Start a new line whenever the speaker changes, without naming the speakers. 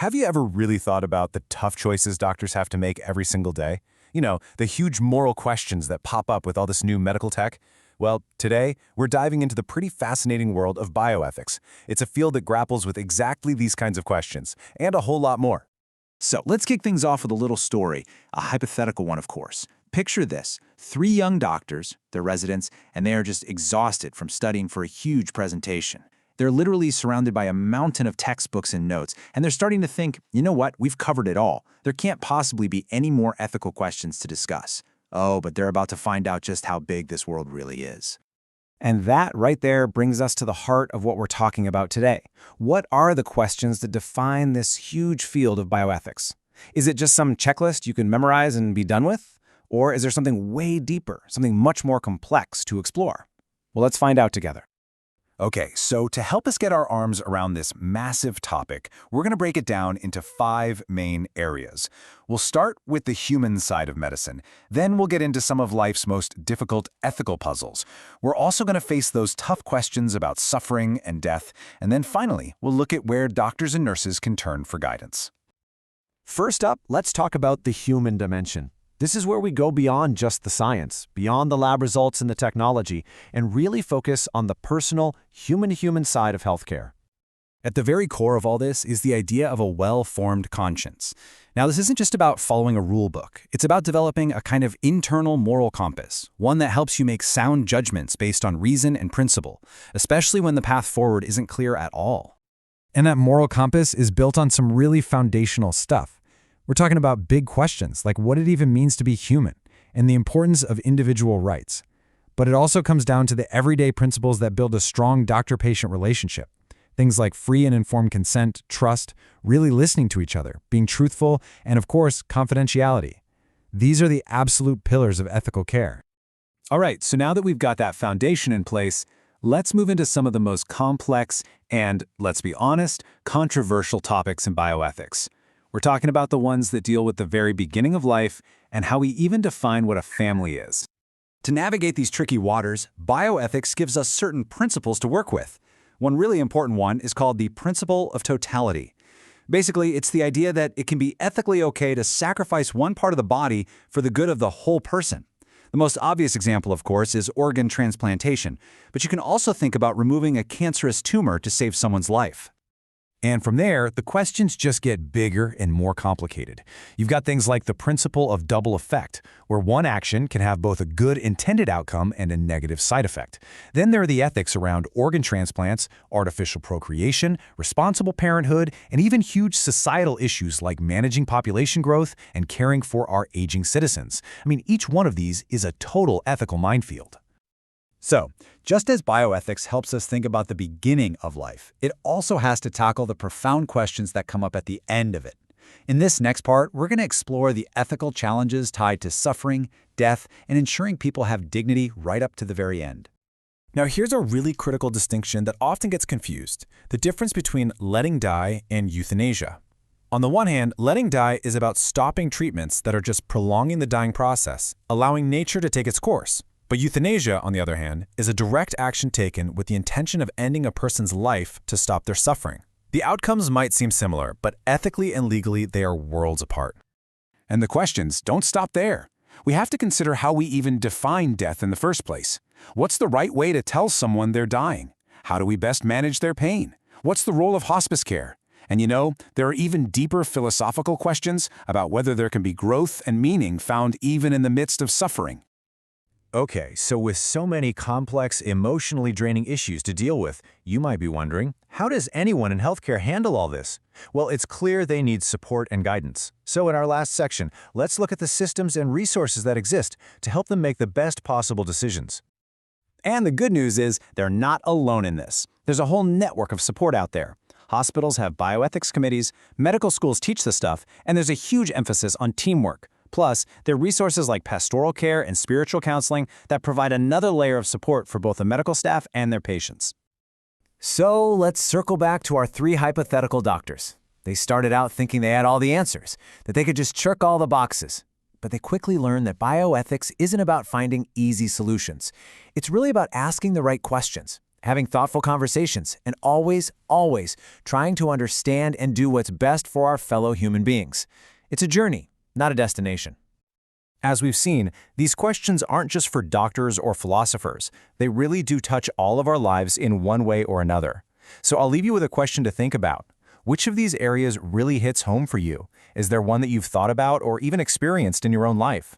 Have you ever really thought about the tough choices doctors have to make every single day? The huge moral questions that pop up with all this new medical tech? Well, today, we're diving into the pretty fascinating world of bioethics. It's a field that grapples with exactly these kinds of questions, and a whole lot more.
So let's kick things off with a little story, a hypothetical one, of course. Picture this: 3 young doctors, they're residents, and they are just exhausted from studying for a huge presentation. They're literally surrounded by a mountain of textbooks and notes, and they're starting to think, you know what, we've covered it all. There can't possibly be any more ethical questions to discuss. Oh, but they're about to find out just how big this world really is.
And that right there brings us to the heart of what we're talking about today. What are the questions that define this huge field of bioethics? Is it just some checklist you can memorize and be done with? Or is there something way deeper, something much more complex to explore? Well, let's find out together.
Okay, so to help us get our arms around this massive topic, we're going to break it down into 5 main areas. We'll start with the human side of medicine. Then we'll get into some of life's most difficult ethical puzzles. We're also going to face those tough questions about suffering and death. And then finally, we'll look at where doctors and nurses can turn for guidance.
First up, let's talk about the human dimension. This is where we go beyond just the science, beyond the lab results and the technology, and really focus on the personal, human-to-human side of healthcare.
At the very core of all this is the idea of a well-formed conscience. Now, this isn't just about following a rule book. It's about developing a kind of internal moral compass, one that helps you make sound judgments based on reason and principle, especially when the path forward isn't clear at all.
And that moral compass is built on some really foundational stuff. We're talking about big questions like what it even means to be human and the importance of individual rights. But it also comes down to the everyday principles that build a strong doctor-patient relationship. Things like free and informed consent, trust, really listening to each other, being truthful, and of course, confidentiality. These are the absolute pillars of ethical care.
All right, so now that we've got that foundation in place, let's move into some of the most complex and, let's be honest, controversial topics in bioethics. We're talking about the ones that deal with the very beginning of life and how we even define what a family is. To navigate these tricky waters, bioethics gives us certain principles to work with. One really important one is called the principle of totality. Basically, it's the idea that it can be ethically okay to sacrifice one part of the body for the good of the whole person. The most obvious example, of course, is organ transplantation, but you can also think about removing a cancerous tumor to save someone's life.
And from there, the questions just get bigger and more complicated. You've got things like the principle of double effect, where one action can have both a good intended outcome and a negative side effect. Then there are the ethics around organ transplants, artificial procreation, responsible parenthood, and even huge societal issues like managing population growth and caring for our aging citizens. I mean, each one of these is a total ethical minefield.
So, just as bioethics helps us think about the beginning of life, it also has to tackle the profound questions that come up at the end of it. In this next part, we're going to explore the ethical challenges tied to suffering, death, and ensuring people have dignity right up to the very end.
Now, here's a really critical distinction that often gets confused: the difference between letting die and euthanasia. On the one hand, letting die is about stopping treatments that are just prolonging the dying process, allowing nature to take its course. But euthanasia, on the other hand, is a direct action taken with the intention of ending a person's life to stop their suffering. The outcomes might seem similar, but ethically and legally they are worlds apart.
And the questions don't stop there. We have to consider how we even define death in the first place. What's the right way to tell someone they're dying? How do we best manage their pain? What's the role of hospice care? And there are even deeper philosophical questions about whether there can be growth and meaning found even in the midst of suffering.
Okay, so with so many complex, emotionally draining issues to deal with, you might be wondering, how does anyone in healthcare handle all this? Well, it's clear they need support and guidance. So in our last section, let's look at the systems and resources that exist to help them make the best possible decisions. And the good news is they're not alone in this. There's a whole network of support out there. Hospitals have bioethics committees, medical schools teach the stuff, and there's a huge emphasis on teamwork. Plus, there are resources like pastoral care and spiritual counseling that provide another layer of support for both the medical staff and their patients. So let's circle back to our 3 hypothetical doctors. They started out thinking they had all the answers, that they could just check all the boxes. But they quickly learned that bioethics isn't about finding easy solutions. It's really about asking the right questions.
having thoughtful conversations, and always, always trying to understand and do what's best for our fellow human beings. It's a journey, not a destination.
As we've seen, these questions aren't just for doctors or philosophers. They really do touch all of our lives in one way or another. So I'll leave you with a question to think about. Which of these areas really hits home for you? Is there one that you've thought about or even experienced in your own life?